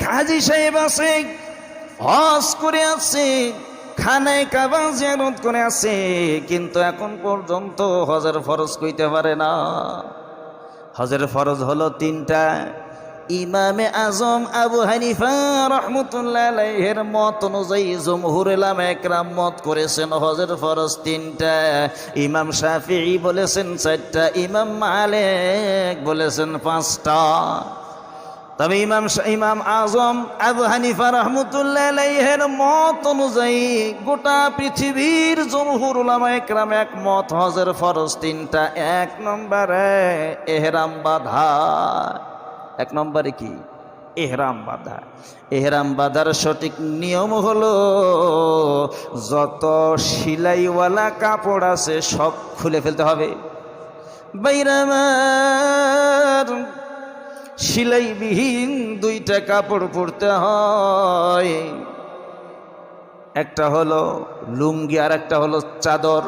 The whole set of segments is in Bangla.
হাজী সাহেব আছে, হজ করে আছে, খানায় কাবা জিয়ারত করে আছে, কিন্তু এখন পর্যন্ত হজের ফরজ কইতে পারে না। হজের ফরজ হলো 3টা। ইমামে আজম আবু হানিফা রাহমাতুল্লাহ আলাইহির মত অনুযায়ী জমহুর উলামা একরাম মত করেছেন হজের ফরজ 3টা। ইমাম শাফিঈ বলেছেন 4টা, ইমাম মালিক বলেছেন 5টা। তবে ইমাম আজম আবু হানিফা রাহমাতুল্লাহ আলাইহির মত অনুযায়ী গোটা পৃথিবীর জমহুর উলামা একরাম এক মত, হজের ফরজ 3টা। 1 নম্বরে ইহরাম বাঁধা। 1 নম্বরে কি? ইহরাম বাঁধা। ইহরাম বাঁধার সঠিক নিয়ম হলো যত সেলাইওয়ালা কাপড় আছে সব খুলে ফেলতে হবে। বাইরামার সেলাইবিহীন 2টা কাপড় পরতে হয়, একটা হলো লুঙ্গি আর একটা হলো চাদর।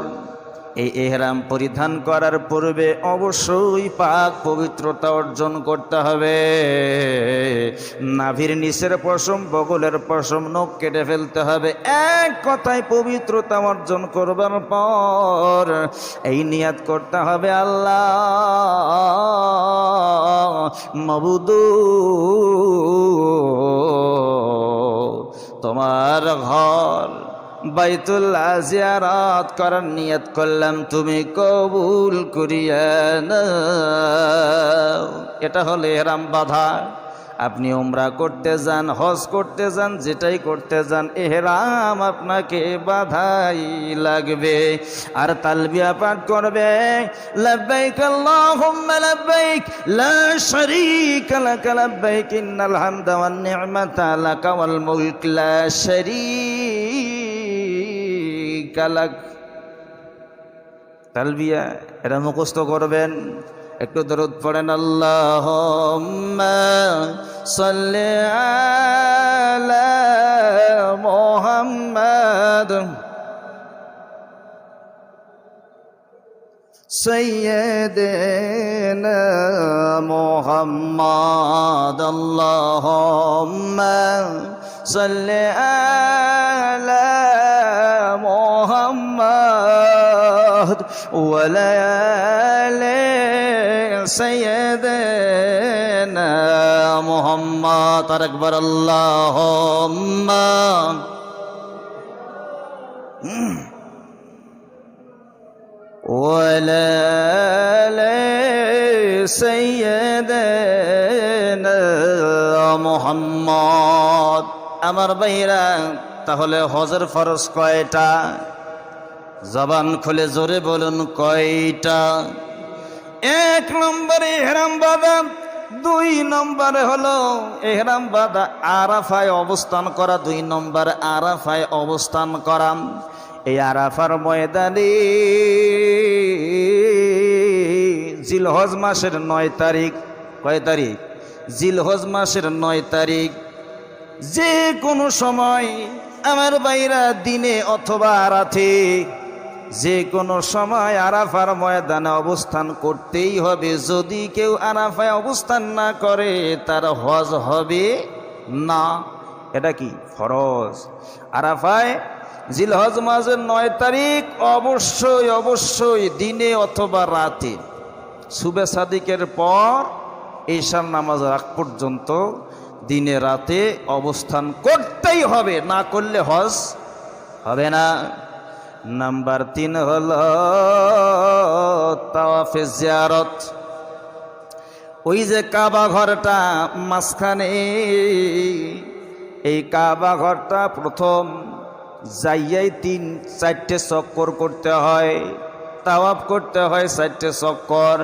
এই ইহরাম পরিধান করার পূর্বে অবশ্যই পাক পবিত্রতা অর্জন করতে হবে। নাভির নিচের পশম, বগলের পশম, নখ কেটে ফেলতে হবে। এক কথায় পবিত্রতা অর্জন করবার পর এই নিয়াত করতে হবে, আল্লাহ মাবুদু তোমার ঘর বাইতুল্লাহ জিয়ারত করার নিয়ত করলাম, তুমি কবুল করিয়া নাও। এটা হলো ইহরাম বাঁধা। আপনি উমরা করতে যান, হজ করতে যান, যেটাই করতে যান, ইহরাম আপনাকে বাঁধাই লাগবে। আর তালবিয়া পাঠ করবে, লাব্বাইক আল্লাহুম্মা লাব্বাইক লা শারীকা লাক লাব্বাইক ইন্নাল হামদা ওয়ান নি'মাতা লাকা ওয়াল মুলক লা শারীকা লাক। তালবিয়া এটা মুখস্থ করবেন। একটু দরুদ পড়েন, আল্লাহুম্মা সাল্লি আলা মুহাম্মাদ সাইয়্যিদিনা মুহাম্মাদ, আল্লাহুম্মা সাল্লি আলা মুহাম্মাদ ওয়া আলা আলি সাইয়্যিদিনা মুহাম্মাদ। আর একবার আল্লাহুম্মা ওয়া আলা আলি সাইয়্যিদিনা মুহাম্মাদ। আমার ভাইরা, তাহলে হজের ফরজ কয়টা? জবান খুলে জোরে বলুন, কয়টা? 1 নম্বরে ইহরাম বাঁধা, 2 নম্বরে হলো ইহরাম বাঁধা আরাফায় অবস্থান করা, 2 নম্বর আরাফায় অবস্থান করা। এই আরাফার ময়দানে জিলহজ মাসের 9 তারিখ, কয় তারিখ? জিলহজ মাসের 9 তারিখ। যে কোনো সময় আমার ভাইরা, দিনে অথবা রাতে, যে কোনো সময় আরাফার ময়দানে অবস্থান করতেই হবে। যদি কেউ আরাফায় অবস্থান না করে তার হজ হবে না। এটা কি? ফরজ। আরাফায় জিলহজ মাসের 9 তারিখ অবশ্যই অবশ্যই দিনে অথবা রাতে, সুবে সাদিকের পর ঈশার নামাজ আগ পর্যন্ত দিনে রাতে অবস্থান করতেই হবে, না করলে হজ হবে না। নাম্বার 3 হল তাওয়াফে জিয়ারত। ওই যে কাবা ঘরটা মাঝখানে, এই কাবা ঘরটা প্রথম যাইয়াই 3-4টে চক্কর করতে হয়, তাওয়াফ করতে হয় 4টে চক্কর।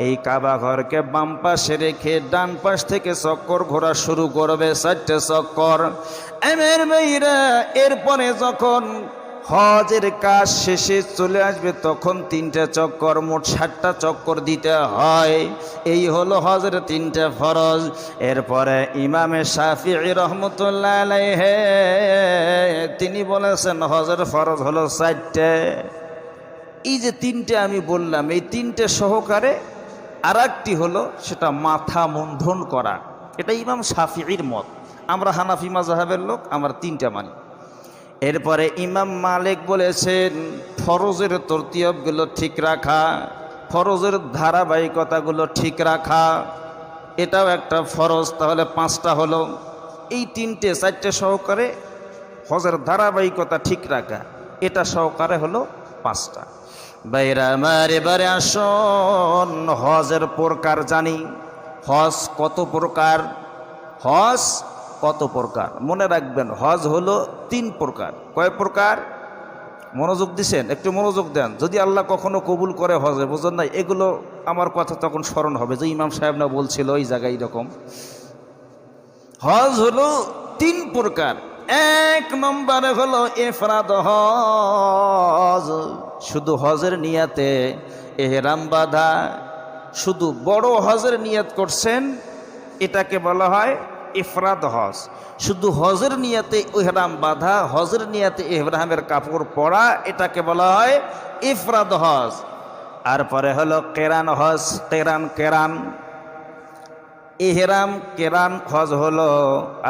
এই কাবা ঘরকে বাম পাশে রেখে ডান পাশ থেকে চক্কর ঘোরা শুরু করবে, 4টে চক্কর। আমার ভাইরা, এরপরে যখন হজের কাজ শেষে চলে আসবে তখন 3টে চক্কর, মোট 7টা চক্কর দিতে হয়। এই হলো হজের 3টে ফরজ। এরপরে ইমামে শাফিঈ রহমতুল্লাহ আলাইহি তিনি বলেছেন হজের ফরজ হলো 4টে। এই যে 3টে আমি বললাম, এই 3টে সহকারে আর একটি হলো সেটা মাথা মুন্ডন করা। এটা ইমাম শাফিঈর মত। আমরা হানাফি মাযহাবের লোক, আমরা 3টা মানি। এরপরে ইমাম মালিক বলেছেন ফরজের তরতিয়বগুলো ঠিক রাখা, ফরজের ধারাবাহিকতাগুলো ঠিক রাখা, এটাও একটা ফরজ। তাহলে 5টা হলো। এই 3টে 4টে সহকারে হজের ধারাবাহিকতা ঠিক রাখা, এটা সহকারে হলো 5টা। বাইরা আমার এবারে আসুন হজের প্রকার জানি। হজ কত প্রকার? হজ কত প্রকার মনে রাখবেন, হজ হলো 3 প্রকার। কয় প্রকার? মনোযোগ দিছেন? একটু মনোযোগ দেন। যদি আল্লাহ কখনো কবুল করে হজে, বুঝলেন না, এগুলো আমার কথা তখন স্মরণ হবে যে ইমাম সাহেব না বলছিল ওই জায়গায় এরকম। হজ হলো 3 প্রকার। 1 নম্বরে হলো ইফরাদ হজ, শুধু হজের নিয়াতে ইহরাম বাঁধা, শুধু বড় হজের নিয়াত করছেন, এটাকে বলা হয় ইফরাদ হজ। শুধু হজের নিয়াতে ইহরাম বাঁধা, হজের নিয়াতে ইহরামের কাপড় পরা, এটাকে বলা হয় ইফরাদ হজ। আর পরে হলো কেরান হজ। কেরান ইহরাম কেরান হজ হলো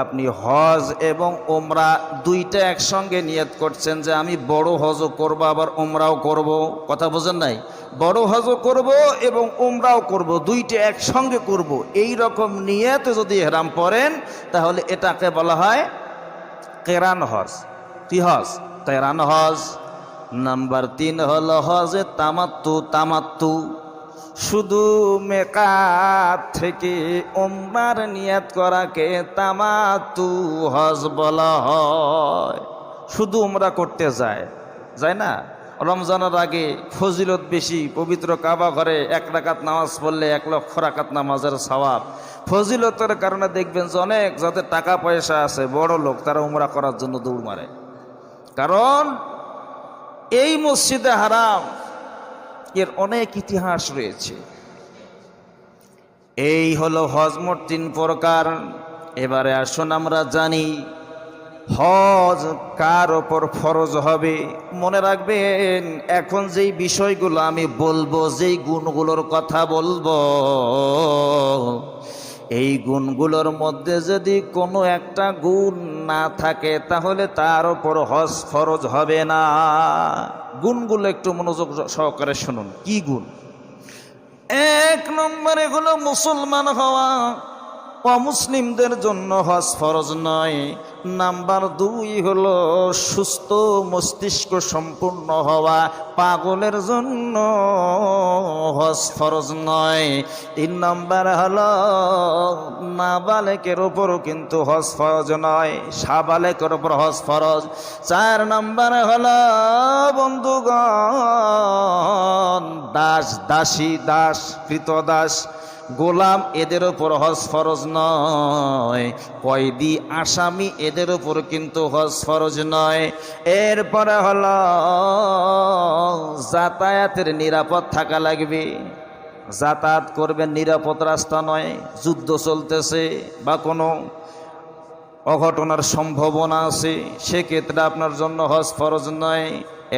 আপনি হজ এবং ওমরা 2টা একসঙ্গে নিয়ত করছেন যে আমি বড় হজও করব আবার ওমরাও করব। কথা বোঝেন নাই? বড় হজও করব এবং ওমরাও করব, 2টা একসঙ্গে করব, এই রকম নিয়তে যদি ইহরাম পরেন তাহলে এটাকে বলা হয় কেরান হজ। কি হজ? কেরান হজ। নাম্বার 3 হলো হজে তামাত্তু, শুধু মেকাত থেকে ওমরার নিয়াত করাকে তামাত্তু হজ বলা হয়। শুধু ওমরা করতে যায় না, রমজানের আগে ফজিলত বেশি, পবিত্র কাবা ঘরে 1 রাকাত নামাজ পড়লে 1 লক্ষ রাকাত নামাজের সওয়াব। ফজিলতের কারণে দেখবেন যে অনেক যাদের টাকা পয়সা আছে, বড় লোক, তারা উমরা করার জন্য দৌড় মারে। কারণ এই মসজিদে হারাম এর অনেক ইতিহাস রয়েছে। এই হলো হজ মোট 3 প্রকার। এবারে আসুন আমরা জানি হজ কার ওপর ফরজ হবে। মনে রাখবেন, এখন যেই বিষয়গুলো আমি বলবো, যেই গুণগুলোর কথা বলবো, এই গুণগুলোর মধ্যে যদি কোনো একটা গুণ না থাকে তাহলে তার ওপর হজ ফরজ হবে না। গুণগুলো একটু মনোযোগ সহকারে শুনুন। কি গুণ? 1 নম্বরে হলো মুসলমান হওয়া, অমুসলিমদের জন্য হজ ফরজ নয়। নাম্বার 2 হলো সুস্থ মস্তিষ্ক সম্পূর্ণ হওয়া, পাগলের জন্য হজ ফরজ নয়। 3 নম্বর হলো নাবালেকের ওপরও কিন্তু হজ ফরজ নয়, সাবালেকের ওপর হজ ফরজ। 4 নম্বর হলো বন্ধুগণ দাস কৃতদাস গোলাম, এদের ওপর হজ ফরজ নয়। কয়েদি আসামি, এদের ওপর কিন্তু হজ ফরজ নয়। এরপরে হলো যাতায়াতের নিরাপদ থাকা লাগবে। যাতায়াত করবেন নিরাপদ রাস্তা নয়, যুদ্ধ চলতেছে বা কোনো অঘটনার সম্ভাবনা আছে, সেক্ষেত্রে আপনার জন্য হজ ফরজ নয়।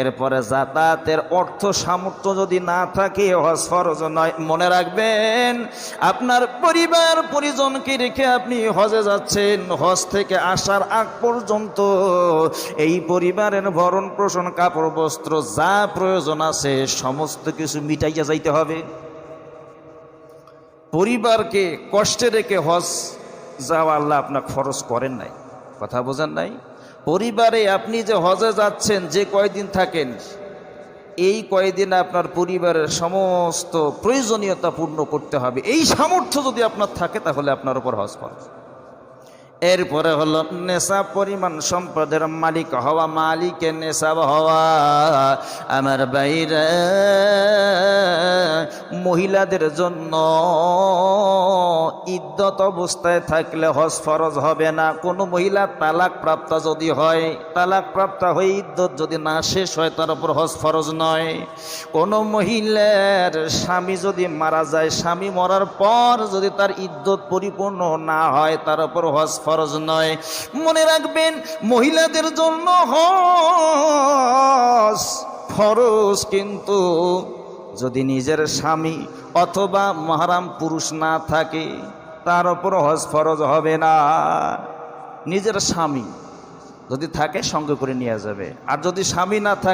এরপরে যাতায়াতের অর্থ সামর্থ্য যদি না থাকে হজ ফরজ নয়। মনে রাখবেন, আপনার পরিবার পরিজনকে রেখে আপনি হজে যাচ্ছেন, হজ থেকে আসার আগ পর্যন্ত এই পরিবারের ভরণ পোষণ, কাপড় বস্ত্র যা প্রয়োজন আছে সমস্ত কিছু মিটাইয়া যাইতে হবে। পরিবারকে কষ্টে রেখে হজ যাওয়া আল্লাহ আপনাকে ফরজ করেন নাই। কথা বোঝেন নাই? পরিবারে আপনি যে হজে যাচ্ছেন, যে কয়দিন থাকেন, এই কয়দিন আপনার পরিবারের সমস্ত প্রয়োজনীয়তা পূর্ণ করতে হবে। এই সামর্থ্য যদি আপনার থাকে তাহলে আপনার উপর হজ ফরজ। এরপরে হলো নেশাব পরিমাণ সম্পদের মালিক হওয়া, মালিকে নেশাব হওয়া। আমার বাইরে মহিলাদের জন্য ইদ্যত অবস্থায় থাকলে হজ ফরজ হবে না। কোনো মহিলা তালাক প্রাপ্ত যদি হয়, তালাক প্রাপ্ত হয়ে ইদ্যত যদি না শেষ হয় তার উপর হজ ফরজ নয়। কোনো মহিলার স্বামী যদি মারা যায়, স্বামী মরার পর যদি তার ইদ্যত পরিপূর্ণ না হয় তার উপর হজ ফরজ নয়। মনে রাখবেন, মহিলাদের জন্য হজ ফরজ, কিন্তু যদি নিজের স্বামী অথবা মাহরাম পুরুষ না থাকে তার উপর হজ ফরজ হবে না। নিজের স্বামী যদি থাকে সঙ্গে করে নিয়ে যাবে, আর যদি স্বামী না থাকে